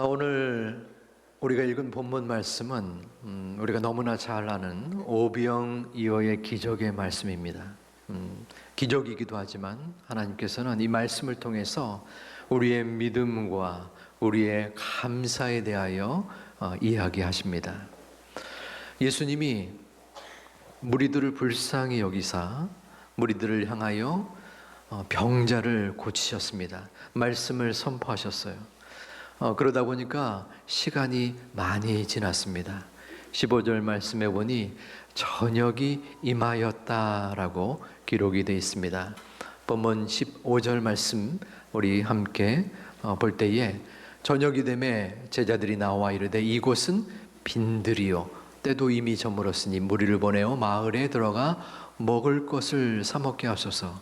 오늘 우리가 읽은 본문 말씀은 우리가 너무나 잘 아는 오병이어의 기적의 말씀입니다. 기적이기도 하지만 하나님께서는 이 말씀을 통해서 우리의 믿음과 우리의 감사에 대하여 이야기하십니다. 예수님이 무리들을 불쌍히 여기사 무리들을 향하여 병자를 고치셨습니다. 말씀을 선포하셨어요. 그러다 보니까 시간이 많이 지났습니다. 15절 말씀에 보니 저녁이 임하였다라고 기록이 되어 있습니다. 본문 15절 말씀 우리 함께 볼 때에 저녁이 되매 제자들이 나와 이르되 이곳은 빈들이요 때도 이미 저물었으니 무리를 보내어 마을에 들어가 먹을 것을 사 먹게 하소서.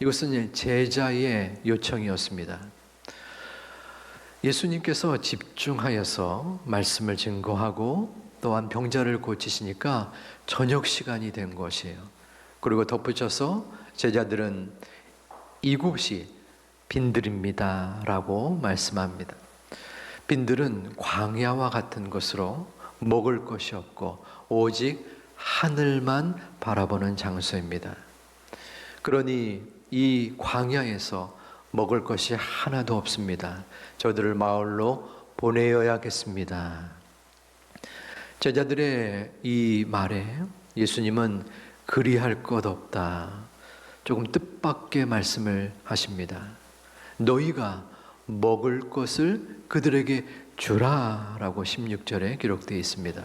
이것은 제자의 요청이었습니다. 예수님께서 집중하여서 말씀을 증거하고 또한 병자를 고치시니까 저녁 시간이 된 것이에요. 그리고 덧붙여서 제자들은 이곳이 빈들입니다 라고 말씀합니다. 빈들은 광야와 같은 것으로 먹을 것이 없고 오직 하늘만 바라보는 장소입니다. 그러니 이 광야에서 먹을 것이 하나도 없습니다. 저들을 마을로 보내어야겠습니다. 제자들의 이 말에 예수님은 그리할 것 없다. 조금 뜻밖의 말씀을 하십니다. 너희가 먹을 것을 그들에게 주라라고 16절에 기록되어 있습니다.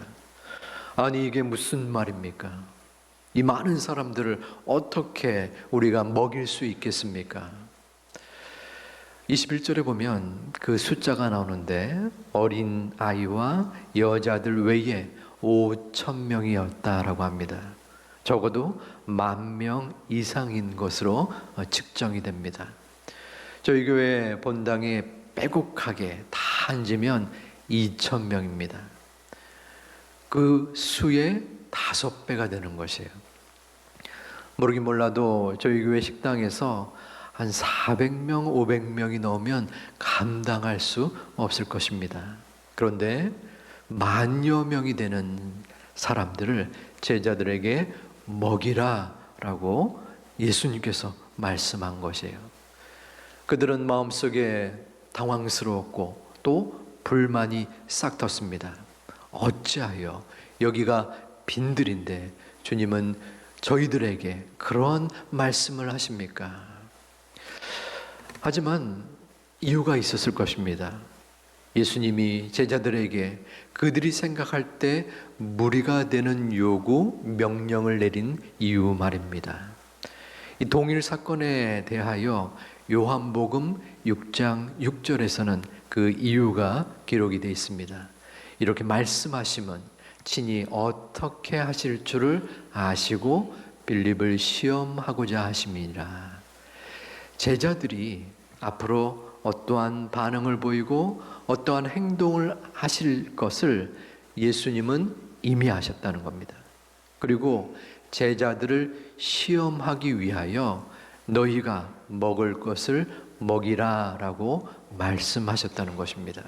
아니 이게 무슨 말입니까? 이 많은 사람들을 어떻게 우리가 먹일 수 있겠습니까? 21절에 보면 그 숫자가 나오는데 어린 아이와 여자들 외에 5,000명이었다라고 합니다. 적어도 10,000명 이상인 것으로 측정이 됩니다. 저희 교회 본당에 빼곡하게 다 앉으면 2,000명입니다. 그 수의 5배가 되는 것이에요. 모르긴 몰라도 저희 교회 식당에서 한 400명, 500명이 넘으면 감당할 수 없을 것입니다. 그런데 10,000여 명이 되는 사람들을 제자들에게 먹이라 라고 예수님께서 말씀한 것이에요. 그들은 마음속에 당황스러웠고 또 불만이 싹 텄습니다. 어찌하여 여기가 빈들인데 주님은 저희들에게 그런 말씀을 하십니까? 하지만 이유가 있었을 것입니다. 예수님이 제자들에게 그들이 생각할 때 무리가 되는 요구, 명령을 내린 이유 말입니다. 이 동일 사건에 대하여 요한복음 6장 6절에서는 그 이유가 기록이 되어 있습니다. 이렇게 말씀하시면 친히 어떻게 하실 줄을 아시고 빌립을 시험하고자 하심이라. 제자들이 앞으로 어떠한 반응을 보이고 어떠한 행동을 하실 것을 예수님은 이미 아셨다는 겁니다. 그리고 제자들을 시험하기 위하여 너희가 먹을 것을 먹이라 라고 말씀하셨다는 것입니다.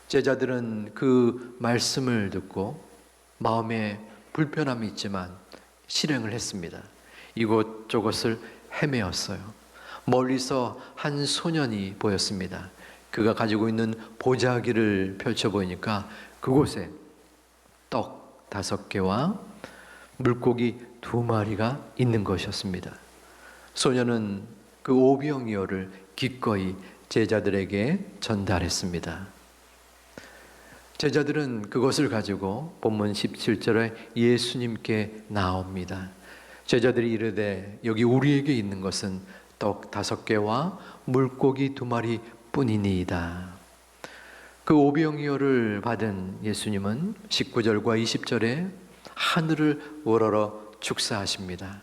제자들은 그 말씀을 듣고 마음에 불편함이 있지만 실행을 했습니다. 이곳저곳을 헤매었어요. 멀리서 한 소년이 보였습니다. 그가 가지고 있는 보자기를 펼쳐 보이니까 그곳에 떡 5개와 물고기 2마리가 있는 것이었습니다. 소년은 그 오병이어를 기꺼이 제자들에게 전달했습니다. 제자들은 그것을 가지고 본문 17절에 예수님께 나옵니다. 제자들이 이르되 여기 우리에게 있는 것은 떡 5개와 물고기 2마리 뿐이니이다. 그 오병이어를 받은 예수님은 19절과 20절에 하늘을 우러러 축사하십니다.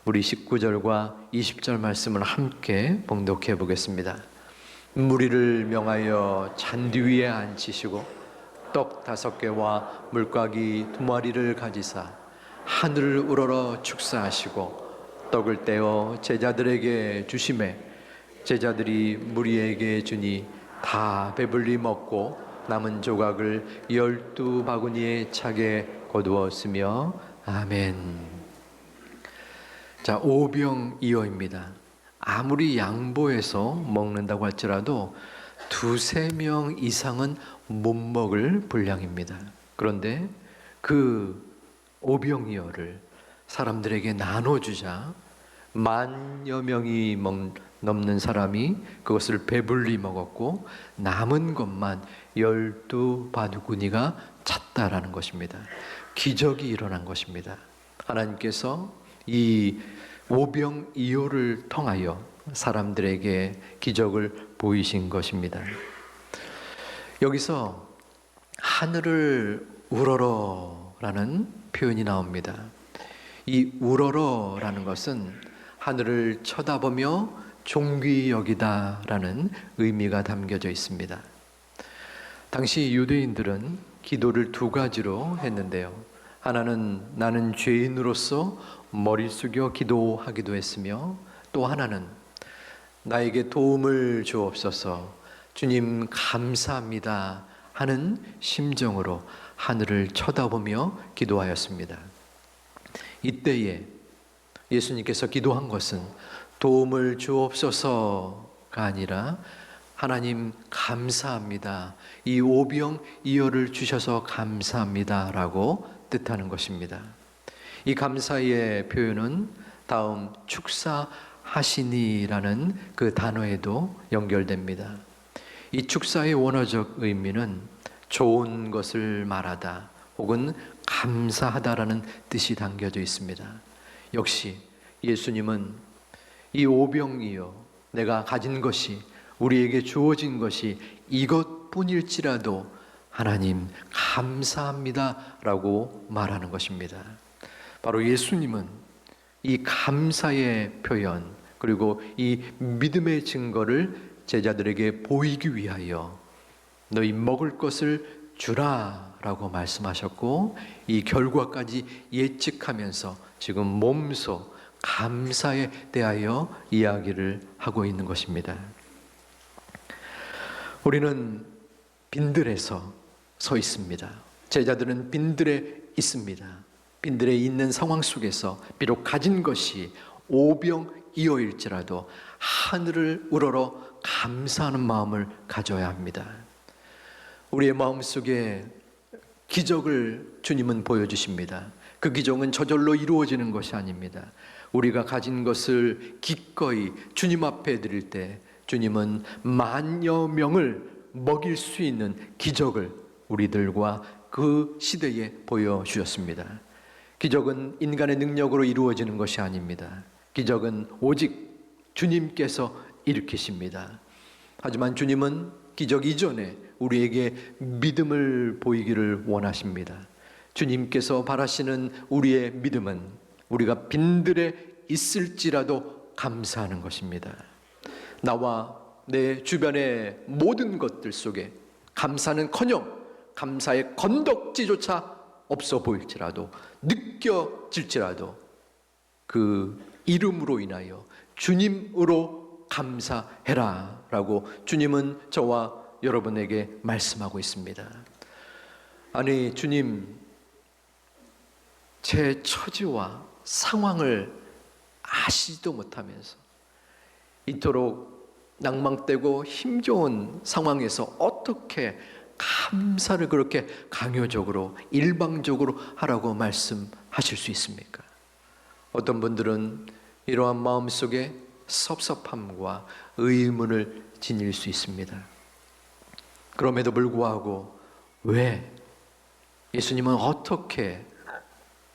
우리 19절과 20절 말씀을 함께 봉독해 보겠습니다. 무리를 명하여 잔디 위에 앉히시고 떡 5개와 물고기 2마리를 가지사 하늘을 우러러 축사하시고 떡을 떼어 제자들에게 주시매 제자들이 무리에게 주니 다 배불리 먹고 남은 조각을 12바구니에 차게 거두었으며 아멘. 자, 오병이어입니다. 아무리 양보해서 먹는다고 할지라도 2-3명 이상은 못 먹을 분량입니다. 그런데 그 오병이어를 사람들에게 나눠주자 10,000여 명이 넘는 사람이 그것을 배불리 먹었고 남은 것만 12바구니가 찼다라는 것입니다. 기적이 일어난 것입니다. 하나님께서 이 오병이어를 통하여 사람들에게 기적을 보이신 것입니다. 여기서 하늘을 우러러라는 표현이 나옵니다. 이 우러러라는 것은 하늘을 쳐다보며 존귀 여기다라는 의미가 담겨져 있습니다. 당시 유대인들은 기도를 2가지로 했는데요. 하나는 나는 죄인으로서 머리 숙여 기도하기도 했으며, 또 하나는 나에게 도움을 주옵소서, 주님 감사합니다 하는 심정으로 하늘을 쳐다보며 기도하였습니다. 이때에 예수님께서 기도한 것은 도움을 주옵소서가 아니라 하나님 감사합니다, 이 오병이어를 주셔서 감사합니다라고 뜻하는 것입니다. 이 감사의 표현은 다음 축사하시니라는 그 단어에도 연결됩니다. 이 축사의 원어적 의미는 좋은 것을 말하다 혹은 감사하다라는 뜻이 담겨져 있습니다. 역시 예수님은 이 오병이어, 내가 가진 것이, 우리에게 주어진 것이 이것뿐일지라도 하나님 감사합니다 라고 말하는 것입니다. 바로 예수님은 이 감사의 표현 그리고 이 믿음의 증거를 제자들에게 보이기 위하여 너희 먹을 것을 주라 라고 말씀하셨고, 이 결과까지 예측하면서 지금 몸소 감사에 대하여 이야기를 하고 있는 것입니다. 우리는 빈들에서 서 있습니다. 제자들은 빈들에 있습니다. 빈들에 있는 상황 속에서 비록 가진 것이 오병이어일지라도 하늘을 우러러 감사하는 마음을 가져야 합니다. 우리의 마음속에 기적을 주님은 보여주십니다. 그 기적은 저절로 이루어지는 것이 아닙니다. 우리가 가진 것을 기꺼이 주님 앞에 드릴 때 주님은 10,000여 명을 먹일 수 있는 기적을 우리들과 그 시대에 보여주셨습니다. 기적은 인간의 능력으로 이루어지는 것이 아닙니다. 기적은 오직 주님께서 일으키십니다. 하지만 주님은 기적 이전에 우리에게 믿음을 보이기를 원하십니다. 주님께서 바라시는 우리의 믿음은 우리가 빈들에 있을지라도 감사하는 것입니다. 나와 내 주변의 모든 것들 속에 감사는커녕 감사의 건덕지조차 없어 보일지라도, 느껴질지라도 그 이름으로 인하여 주님으로 감사해라 라고 주님은 저와 여러분에게 말씀하고 있습니다. 아니, 주님, 제 처지와 상황을 아시지도 못하면서 이토록 낭망되고 힘 좋은 상황에서 어떻게 감사를 그렇게 강요적으로 일방적으로 하라고 말씀하실 수 있습니까? 어떤 분들은 이러한 마음속에 섭섭함과 의문을 지닐 수 있습니다. 그럼에도 불구하고 왜 예수님은 어떻게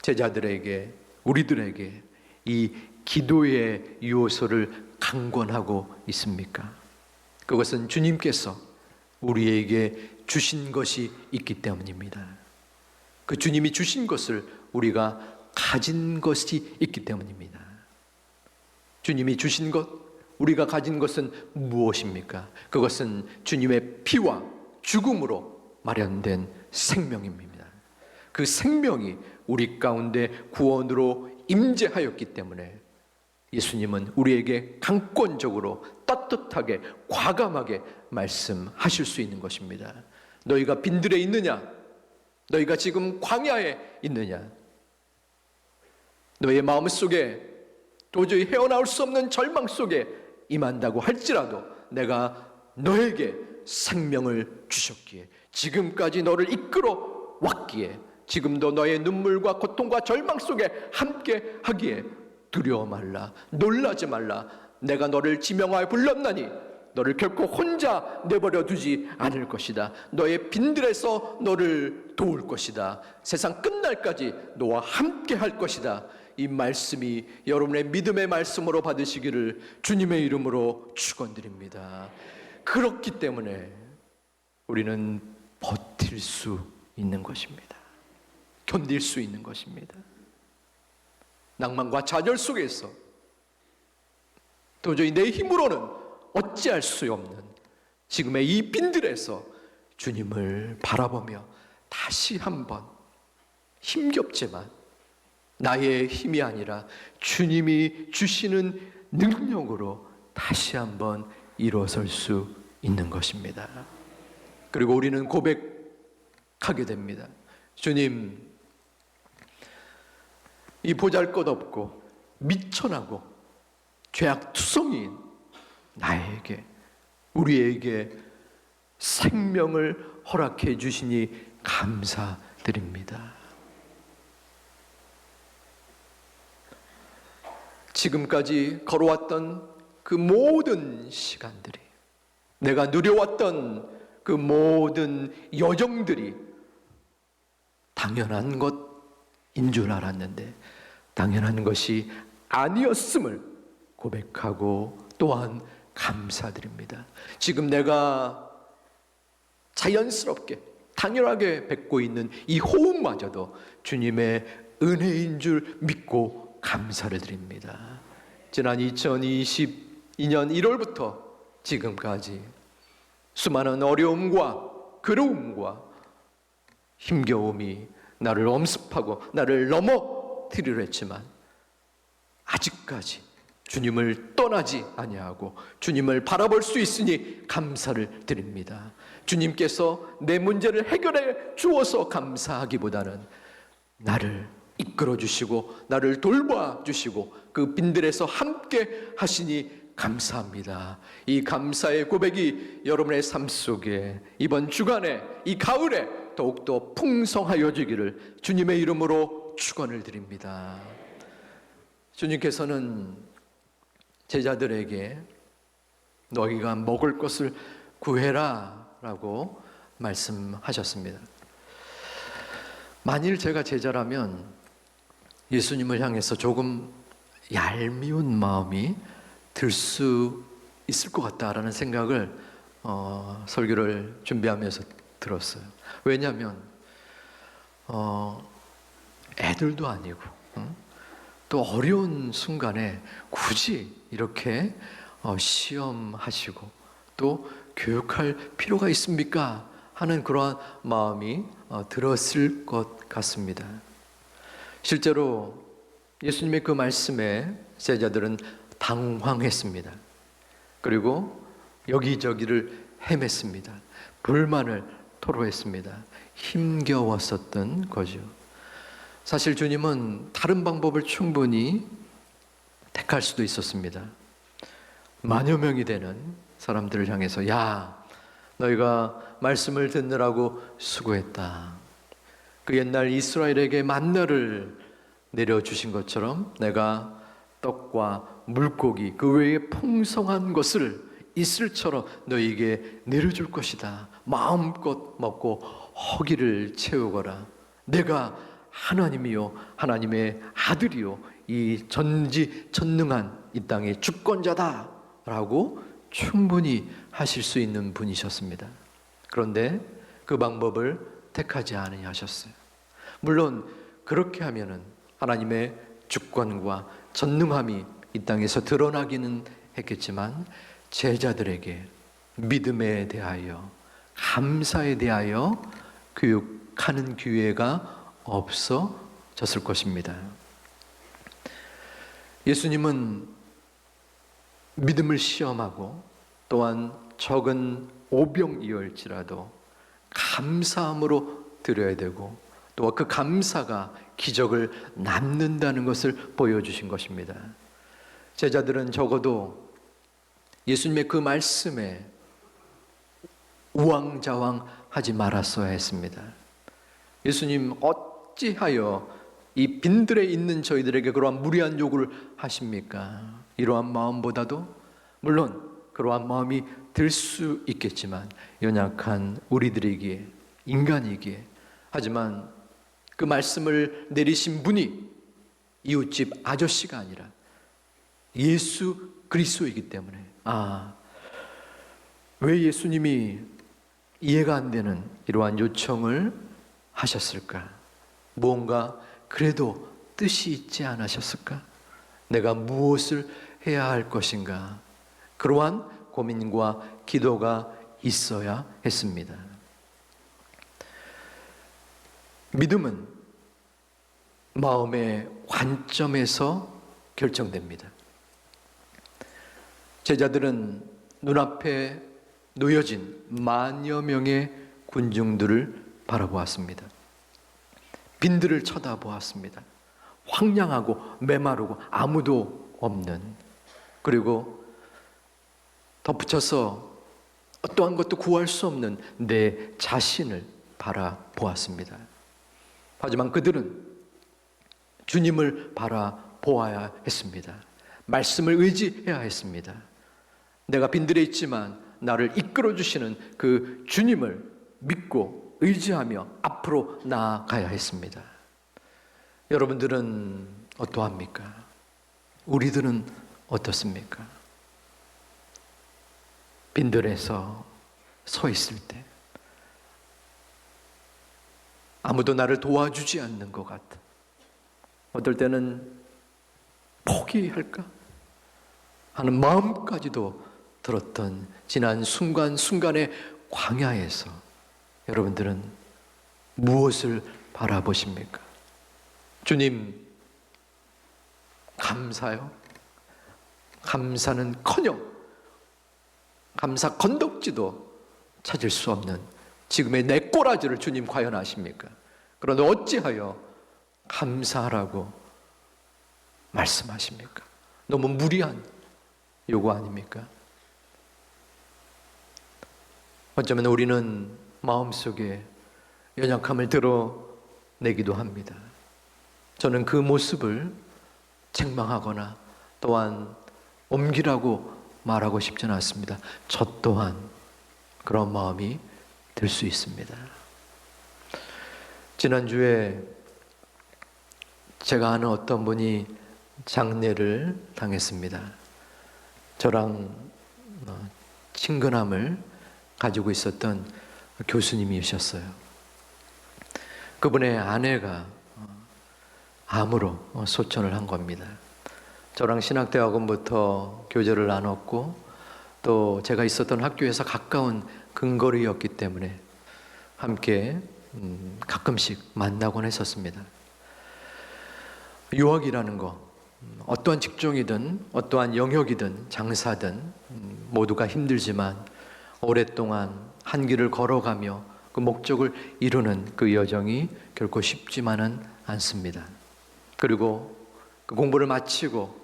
제자들에게, 우리들에게 이 기도의 요소를 강권하고 있습니까? 그것은 주님께서 우리에게 주신 것이 있기 때문입니다. 그 주님이 주신 것을 우리가 가진 것이 있기 때문입니다. 주님이 주신 것, 우리가 가진 것은 무엇입니까? 그것은 주님의 피와 죽음으로 마련된 생명입니다. 그 생명이 우리 가운데 구원으로 임재하였기 때문에 예수님은 우리에게 강권적으로 떳떳하게 과감하게 말씀하실 수 있는 것입니다. 너희가 빈들에 있느냐? 너희가 지금 광야에 있느냐? 너희의 마음속에 도저히 헤어나올 수 없는 절망 속에 임한다고 할지라도 내가 너에게 생명을 주셨기에, 지금까지 너를 이끌어 왔기에, 지금도 너의 눈물과 고통과 절망 속에 함께 하기에 두려워 말라, 놀라지 말라. 내가 너를 지명하여 불렀나니 너를 결코 혼자 내버려 두지 않을 것이다. 너의 빈들에서 너를 도울 것이다. 세상 끝날까지 너와 함께 할 것이다. 이 말씀이 여러분의 믿음의 말씀으로 받으시기를 주님의 이름으로 축원드립니다. 그렇기 때문에 우리는 버틸 수 있는 것입니다. 견딜 수 있는 것입니다. 낭만과 좌절 속에서 도저히 내 힘으로는 어찌할 수 없는 지금의 이 빈들에서 주님을 바라보며 다시 한번 힘겹지만 나의 힘이 아니라 주님이 주시는 능력으로 다시 한번 일어설 수 있는 것입니다. 그리고 우리는 고백하게 됩니다. 주님, 이 보잘것없고 미천하고 죄악투성이인 나에게, 우리에게 생명을 허락해 주시니 감사드립니다. 지금까지 걸어왔던 그 모든 시간들이, 내가 누려왔던 그 모든 여정들이 당연한 것인 줄 알았는데 당연한 것이 아니었음을 고백하고 또한 감사드립니다. 지금 내가 자연스럽게 당연하게 뱉고 있는 이 호흡마저도 주님의 은혜인 줄 믿고 감사를 드립니다. 지난 2022년 1월부터 지금까지 수많은 어려움과 괴로움과 힘겨움이 나를 엄습하고 나를 넘어뜨리려 했지만 아직까지 주님을 떠나지 아니하고 주님을 바라볼 수 있으니 감사를 드립니다. 주님께서 내 문제를 해결해 주어서 감사하기보다는 나를 이끌어 주시고 나를 돌봐 주시고 그 빈들에서 함께 하시니 감사합니다. 이 감사의 고백이 여러분의 삶 속에 이번 주간에, 이 가을에 더욱더 풍성하여지기를 주님의 이름으로 축원을 드립니다. 주님께서는 제자들에게 너희가 먹을 것을 구해라 라고 말씀하셨습니다. 만일 제가 제자라면 예수님을 향해서 조금 얄미운 마음이 들 수 있을 것 같다라는 생각을 설교를 준비하면서 들었어요. 왜냐하면 애들도 아니고 또 어려운 순간에 굳이 이렇게 시험하시고 또 교육할 필요가 있습니까? 하는 그러한 마음이 들었을 것 같습니다. 실제로 예수님의 그 말씀에 제자들은 당황했습니다. 그리고 여기저기를 헤맸습니다. 불만을 토로했습니다. 힘겨웠었던 거죠. 사실 주님은 다른 방법을 충분히 택할 수도 있었습니다. 만여 명이 되는 사람들을 향해서 야, 너희가 말씀을 듣느라고 수고했다. 그 옛날 이스라엘에게 만나를 내려주신 것처럼 내가 떡과 물고기 그 외에 풍성한 것을 이슬처럼 너희에게 내려줄 것이다. 마음껏 먹고 허기를 채우거라. 내가 하나님이요 하나님의 아들이요 이 전지전능한 이 땅의 주권자다 라고 충분히 하실 수 있는 분이셨습니다. 그런데 그 방법을 택하지 아니하셨어요. 물론 그렇게 하면은 하나님의 주권과 전능함이 이 땅에서 드러나기는 했겠지만 제자들에게 믿음에 대하여 감사에 대하여 교육하는 기회가 없어졌을 것입니다. 예수님은 믿음을 시험하고 또한 적은 오병이어일지라도 감사함으로 드려야 되고 또 그 감사가 기적을 낳는다는 것을 보여주신 것입니다. 제자들은 적어도 예수님의 그 말씀에 우왕좌왕하지 말았어야 했습니다. 예수님 어찌하여 이 빈들에 있는 저희들에게 그러한 무리한 요구를 하십니까? 이러한 마음보다도 물론 그러한 마음이 들 수 있겠지만 연약한 우리들이기에 인간이기에 하지만 그 말씀을 내리신 분이 이웃집 아저씨가 아니라 예수 그리스도이기 때문에 왜 예수님이 이해가 안 되는 이러한 요청을 하셨을까? 무언가 그래도 뜻이 있지 않으셨을까? 내가 무엇을 해야 할 것인가? 그러한 고민과 기도가 있어야 했습니다. 믿음은 마음의 관점에서 결정됩니다. 제자들은 눈앞에 놓여진 만여 명의 군중들을 바라보았습니다. 빈들을 쳐다보았습니다. 황량하고 메마르고 아무도 없는, 그리고 덧붙여서 어떠한 것도 구할 수 없는 내 자신을 바라보았습니다. 하지만 그들은 주님을 바라보아야 했습니다. 말씀을 의지해야 했습니다. 내가 빈들에 있지만 나를 이끌어 주시는 그 주님을 믿고 의지하며 앞으로 나아가야 했습니다. 여러분들은 어떠합니까? 우리들은 어떻습니까? 빈들에서 서 있을 때 아무도 나를 도와주지 않는 것 같아. 어떨 때는 포기할까 하는 마음까지도 들었던 지난 순간순간의 광야에서 여러분들은 무엇을 바라보십니까? 주님, 감사요? 감사는커녕 감사 건덕지도 찾을 수 없는 지금의 내 꼬라지를 주님 과연 아십니까? 그런데 어찌하여 감사하라고 말씀하십니까? 너무 무리한 요구 아닙니까? 어쩌면 우리는 마음속에 연약함을 드러내기도 합니다. 저는 그 모습을 책망하거나 또한 옮기라고 말하고 싶지는 않습니다. 저 또한 그런 마음이 들 수 있습니다. 지난주에 제가 아는 어떤 분이 장례를 당했습니다. 저랑 친근함을 가지고 있었던 교수님이셨어요. 그분의 아내가 암으로 소천을 한 겁니다. 저랑 신학대학원부터 교제를 나눴고 또 제가 있었던 학교에서 가까운 근거리였기 때문에 함께 가끔씩 만나곤 했었습니다. 유학이라는 거, 어떠한 직종이든 어떠한 영역이든 장사든 모두가 힘들지만 오랫동안 한 길을 걸어가며 그 목적을 이루는 그 여정이 결코 쉽지만은 않습니다. 그리고 그 공부를 마치고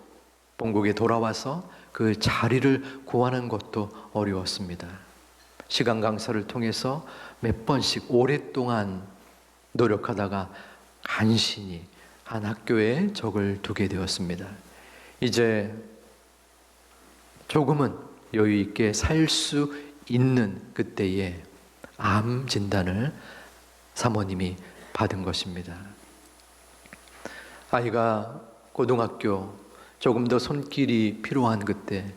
본국에 돌아와서 그 자리를 구하는 것도 어려웠습니다. 시간 강사를 통해서 몇 번씩 오랫동안 노력하다가 간신히 한 학교에 적을 두게 되었습니다. 이제 조금은 여유 있게 살 수 있는 그때에 암 진단을 사모님이 받은 것입니다. 아이가 고등학교 조금 더 손길이 필요한 그때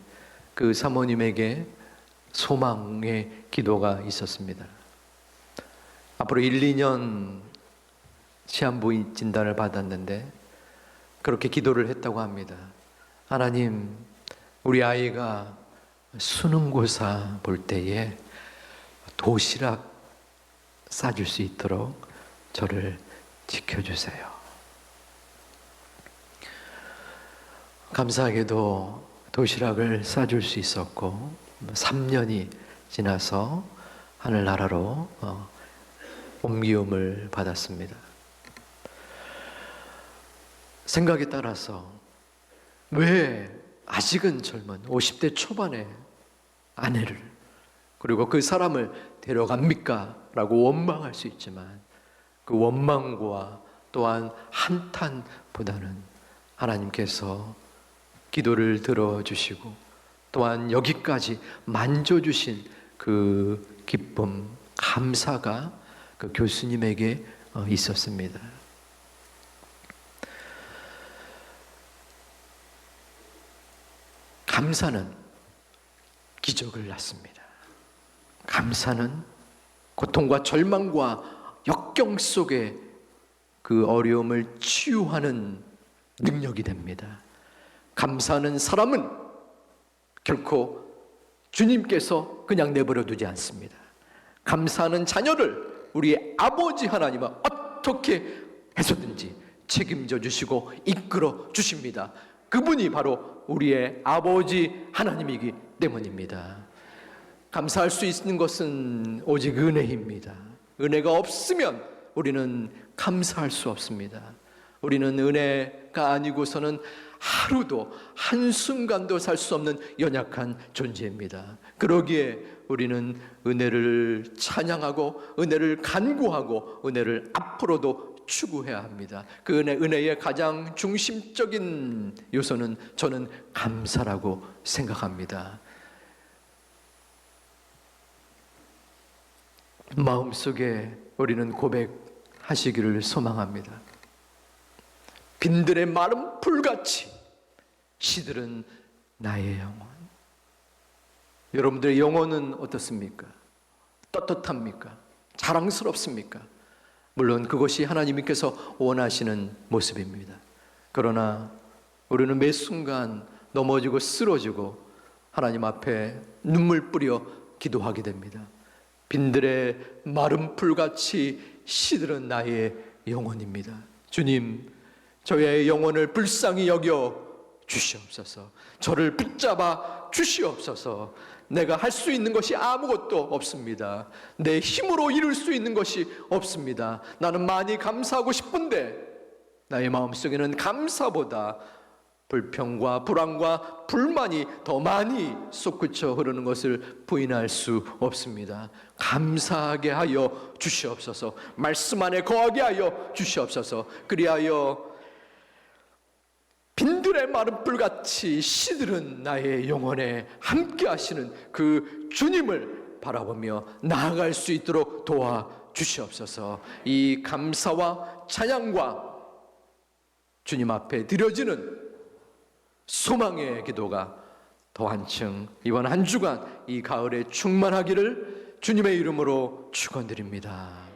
그 사모님에게 소망의 기도가 있었습니다. 앞으로 1, 2년 시한부 진단을 받았는데 그렇게 기도를 했다고 합니다. 하나님, 우리 아이가 수능고사 볼 때에 도시락 싸줄 수 있도록 저를 지켜주세요. 감사하게도 도시락을 싸줄 수 있었고 3년이 지나서 하늘나라로 옮기움을 받았습니다. 생각에 따라서 왜 아직은 젊은 50대 초반의 아내를 그리고 그 사람을 데려갑니까? 라고 원망할 수 있지만 그 원망과 또한 한탄보다는 하나님께서 기도를 들어주시고 또한 여기까지 만져주신 그 기쁨, 감사가 그 교수님에게 있었습니다. 감사는 기적을 낳습니다. 감사는 고통과 절망과 역경 속에 그 어려움을 치유하는 능력이 됩니다. 감사하는 사람은 결코 주님께서 그냥 내버려 두지 않습니다. 감사하는 자녀를 우리 아버지 하나님은 어떻게 해서든지 책임져 주시고 이끌어 주십니다. 그분이 바로 우리의 아버지 하나님이기 때문입니다. 감사할 수 있는 것은 오직 은혜입니다. 은혜가 없으면 우리는 감사할 수 없습니다. 우리는 은혜가 아니고서는 하루도 한순간도 살 수 없는 연약한 존재입니다. 그러기에 우리는 은혜를 찬양하고 은혜를 간구하고 은혜를 앞으로도 추구해야 합니다. 그 은혜의 가장 중심적인 요소는 저는 감사라고 생각합니다. 마음속에 우리는 고백하시기를 소망합니다. 빈들의 마른 풀같이 시들은 나의 영혼. 여러분들의 영혼은 어떻습니까? 떳떳합니까? 자랑스럽습니까? 물론 그것이 하나님께서 원하시는 모습입니다. 그러나 우리는 매 순간 넘어지고 쓰러지고 하나님 앞에 눈물 뿌려 기도하게 됩니다. 빈들의 마른 풀같이 시들은 나의 영혼입니다. 주님, 저의 영혼을 불쌍히 여겨 주시옵소서. 저를 붙잡아 주시옵소서. 내가 할 수 있는 것이 아무것도 없습니다. 내 힘으로 이룰 수 있는 것이 없습니다. 나는 많이 감사하고 싶은데 나의 마음속에는 감사보다 불평과 불안과 불만이 더 많이 솟구쳐 흐르는 것을 부인할 수 없습니다. 감사하게 하여 주시옵소서. 말씀 안에 거하게 하여 주시옵소서. 그리하여 빈들의 마른 풀같이 시들은 나의 영혼에 함께 하시는 그 주님을 바라보며 나아갈 수 있도록 도와주시옵소서. 이 감사와 찬양과 주님 앞에 드려지는 소망의 기도가 더 한층 이번 한 주간 이 가을에 충만하기를 주님의 이름으로 축원드립니다.